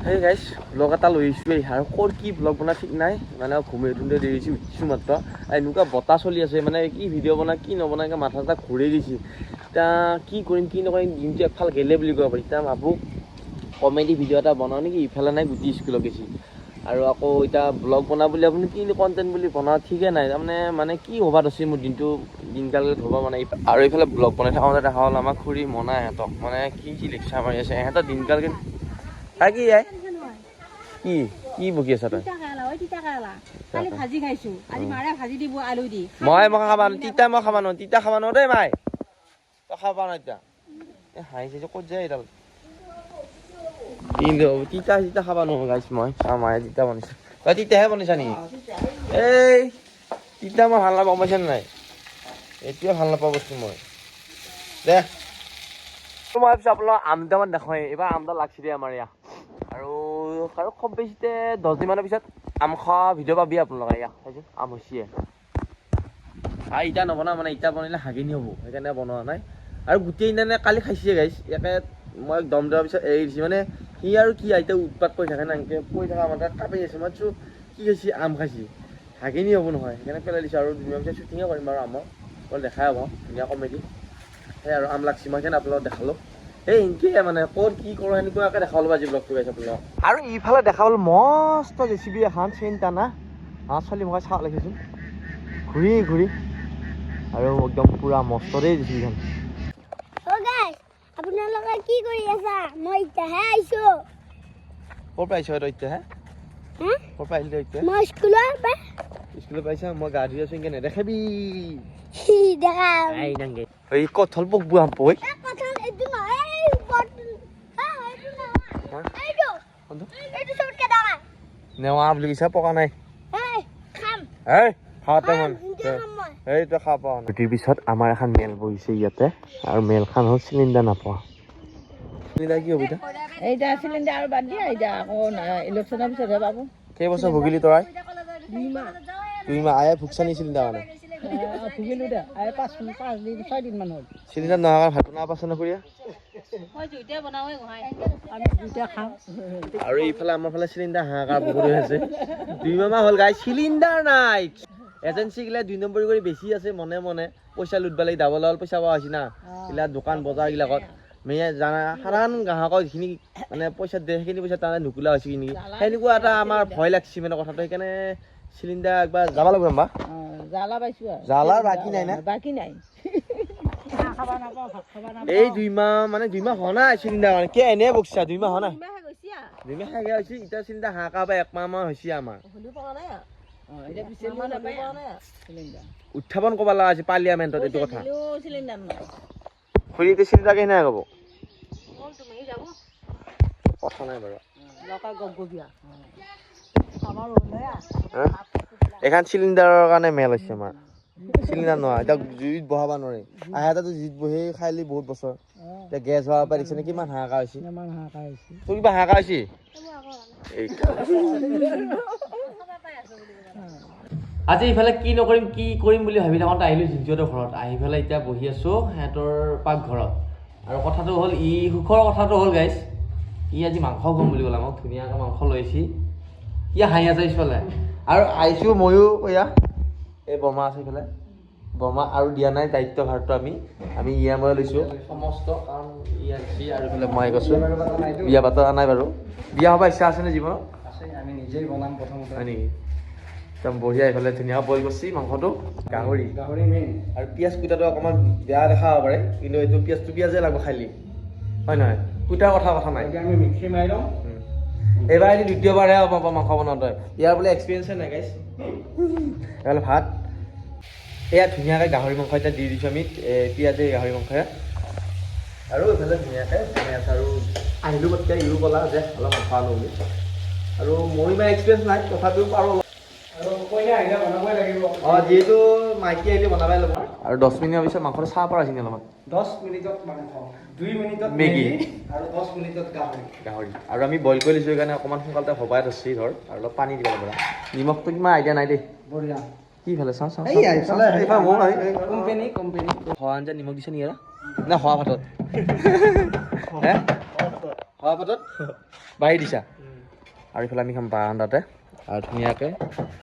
Hey guys, vlog এটা লৈ আহিছোঁ আৰু ক'ৰ কি vlog বনা ঠিক নাই মানে ঘুমে ধুন্দে দেৰিছোঁ উঠিছোঁ মাত্ৰ এনেকুৱা বতাহ চলি আছে মানে কি ভিডিঅ' বনা কি নবনা এনেকৈ মাথা চাথা ঘূৰি গৈছে এতিয়া কি কৰিম কি নকৰিম দিনটো একফাল গেলে বুলি ক'ব পাৰি এতিয়া ভাবোঁ কমেডি ভিডিঅ' এটা বনাওঁ নেকি ইফালে নাই গুটি স্কুলত গৈছে আৰু আকৌ এতিয়া ব্লগ বনা বুলি আপুনি কি কণ্টেণ্ট বুলি বনোৱা ঠিকে নাই তাৰমানে কি হ'বা ধৰিছে মোৰ দিনটো দিনকাল ধৰিব মানে আৰু এইফালে ব্লগ বনাই থাকোঁতে দেখা হ'ল আমাৰ খুৰী মনা ইহঁতক মানে কি লেকচাৰ মাৰি আছে ইহঁতৰ দিনকাল কি কি কি বকি আছা তই কালি ভাজি খাইছো আজি মাৰে ভাজি দিব আলু দি মই খাবা নোৱাৰো তিতা মই খাবা নোৱাৰো তিতা খাবা নোৱাৰো দেই মাই তই খাবা নোৱাৰো এতিয়া এই হাঁহিছে ক'ত যায় এইডাল কিন্তু তিতা তিতা খাবা নোৱাৰো গাইছ মই মায়ে তিতা বনাইছে তই তিতাহে বনাইছা নেকি এই তিতা মই ভাল নাপাওঁ পাইছা নাই এইটোৱে ভাল নাপাওঁ বস্তু মই দে মই ভাবিছোঁ আপোনালোক আম দুটামান দেখুৱাই এইবাৰ আমটা লাগছি দেই আমাৰ ইয়াত আৰু খুব বেছিতে 10 দিনমানৰ পিছত আম খোৱা ভিডিঅ' পাবি আপোনালোকে ইয়াক চাইছোঁ আম হৈছিয়ে আৰু ইটা নবনাওঁ মানে ইটা বনালে হাগিনি হ'ব সেইকাৰণে বনোৱা নাই আৰু গোটেই দিনানে কালি খাইছে গাইছ ইয়াকে মই দম দিয়াৰ পিছত এৰি দিছোঁ মানে সি আৰু কি এতিয়া উৎপাত কৰি থাকে না এনেকৈ পৰি থকা আমাৰ তাত কাপি আছে মই চোন কি খাইছে আম খাইছে হাগিনি হ'ব নহয় সেইকাৰণে পেলাই দিছোঁ আৰু দুদিনৰ পিছত শ্বুটিঙে কৰিম বাৰু আমৰ অকল দেখাই হ'ব ধুনীয়া কমেডি সেই আৰু আম লাগছি মই সেইকাৰণে আপোনালোকক দেখালোঁ এই এনেকৈ মানে ক'ত কি কৰোঁ সেনেকুৱাকৈ দেখা ল'ব আজি ব্লগটো গাইছে আপোনালোকক আৰু ইফালে দেখা হ'ল মস্ত জেচিবি এখন চেইনটা না ছোৱালী মই চাওঁ লাগিছোঁ ঘূৰি ঘূৰি আৰু একদম পুৰা মস্ত দেই জেচিবিখন আপোনালোকে কি কৰি আছা মই এতিয়াহে আহিছোঁ ক'ৰ পৰা আহিছ তই এতিয়াহে ক'ৰ পৰা আহিলি তই এতিয়া মই স্কুলৰ পাইছা মই গা ধুই আছোঁ এনেকৈ নেদেখাবি দেখাম এই কঁঠাল পক বুঢ়া পই নেৱা বুলি কৈছা পকা নাই এই খাওঁতে মন এই তই খাব পাওঁ ছুটিৰ পিছত আমাৰ এখন মেল বহিছে ইয়াতে আৰু মেলখন হ'ল চিলিণ্ডাৰ নাপোৱা চিলিণ্ডাৰ কি হ'ব এইটা চিলিণ্ডাৰ আৰু বাদ দিয়া এতিয়া আকৌ ইলেকশ্যনৰ পিছতহে পাব কেইবছৰ ভুগিলি তই 2 মাহ আয়ে ভুগছানি চিলিণ্ডাৰ মানে ভুগিলোঁ দে 5 দিন মান হ'ল চিলিণ্ডাৰ নহা ভাত বনাব পাইছ ন খুৰীয়া আৰু এইফালে আমাৰ ফালে চিলিণ্ডাৰ হাহাকাৰ বহুত হৈ আছে 2 মাহ হ'ল গাই চিলিণ্ডাৰ নাই এজেঞ্চি গিলা 2 নম্বৰ কৰি বেছি আছে মনে মনে পইচা লুটবা লাগি ডাবল ডাবল পইচা পোৱা হৈছে না এইগিলা দোকান বজাৰগিলাকত মেয়ে জানা সাধাৰণ গ্ৰাহকক যিখিনি মানে পইচা দিয়ে সেইখিনি পইচা তাৰমানে নুকুলা হৈছে নেকি সেনেকুৱা এটা আমাৰ ভয় লাগছে মানে কথাটো সেইকাৰণে চিলিণ্ডাৰ একবাৰ যাব লাগিব বা জ্বালা পাইছোঁ জ্বালা বাকী নাই না বাকী নাই এই 2 মাহ মানে 2 মাহ হোৱা নাই চিলিণ্ডাৰ মানে কি এনে বকছা 2 মাহ হোৱা নাই 2 মাহ হেগা হৈছে এতিয়া চিলিণ্ডাৰ হাহাকাৰ বা 1 মাহ মান হৈছে আমাৰ উত্থাপন কৰিব লগা হৈছে পাৰ্লিয়ামেণ্টত এইটো কথা খুৰী এতিয়া চিলিণ্ডাৰ কেনে হ'ব কথা নাই বাৰু এখন চিলিণ্ডাৰৰ কাৰণে মেল হৈছে আমাৰ চিলিণ্ডাৰ নহয় এতিয়া জুইত বহাব নোৱাৰি আহেতাতো জুইত বহি খাইলি বহুত বছৰ এতিয়া গেছ হোৱাৰ পৰা দিছে নে কিমান হাহাকাৰ হৈছে তোৰ কিবা হাহাকাৰ হৈছে আজি ইফালে কি নকৰিম কি কৰিম বুলি ভাবি থাকোঁতে আহিলোঁ জিন্তুহঁতৰ ঘৰত আহি পেলাই এতিয়া বহি আছোঁ সিহঁতৰ পাকঘৰত আৰু কথাটো হ'ল সুখৰ কথাটো হ'ল গাইছ আজি মাংস খুৱাম বুলি ক'লে মোক ধুনীয়াকৈ মাংস লৈছি হাঁহি আছে পিছফালে আৰু আহিছোঁ ময়ো এই বৰমা আছে ইফালে বৰমা আৰু দিয়া নাই দায়িত্বভাৰটো আমি মই লৈছোঁ সমস্ত কাৰণ আছি আৰু ইফালে মই কৈছোঁ বিয়া পাতা নাই বাৰু বিয়া হ'ব ইচ্ছা আছেনে জীৱনত আমি নিজেই বনাম প্ৰথমতে হয় নেকি একদম বঢ়িয়া এইফালে ধুনীয়া বইল কৰিছি মাংসটো গাহৰি মেইন আৰু পিঁয়াজ কুটাটো অকণমান বেয়া দেখা হ'ব পাৰে কিন্তু এইটো পিঁয়াজে লাগিব খালি হয় নহয় কুটাৰ কথা নাই আমি মিক্সি মাৰি লওঁ এইবাৰ এদিন দ্বিতীয়বাৰহে হ'ব মাংস বনাওঁতে ইয়াৰ বোলে এক্সপিৰিয়েঞ্চে নাই গাইছ এইফালে ভাত এয়া ধুনীয়াকৈ গাহৰি মাংস এতিয়া দি দিছোঁ আমি পিঁয়াজে গাহৰি মাংসৰে আৰু এইফালে ধুনীয়াকৈ বনাই আছে আৰু আহিলোঁ গতিকে ইও ক'লা যে অলপ মাংস আনো বুলি আৰু মোৰ ইমান এক্সপিৰিয়েঞ্চ নাই তথাপিও পাৰোঁ আৰু কইনা আহিলে বনাবই লাগিব যিহেতু মাইকী আহিলে বনাবই লাগিব আৰু 10 মিনিটৰ পিছত মাংসটো চাহ পৰা আছিল অলপমান 10 মিনিটত মাংস 2 মিনিটত মেগী আৰু 10 মিনিটত গাহৰি আৰু আমি বইল কৰি লৈছোঁ সেইকাৰণে অকণমান সোনকালে ভবাই থৈছোঁ ধৰ আৰু অলপ পানী দিব লাগিব নিমখটো কিমান আইডিয়া নাই দেই বঢ়িয়া কি ভালে চাওঁ কোম্পানী হোৱা আঞ্জা নিমখ দিছে নেকি না হোৱা ভাতত হোৱা ভাতত বাঢ়ি দিছা আৰু ইফালে আমি খাম বাৰান্দাতে আৰু ধুনীয়াকৈ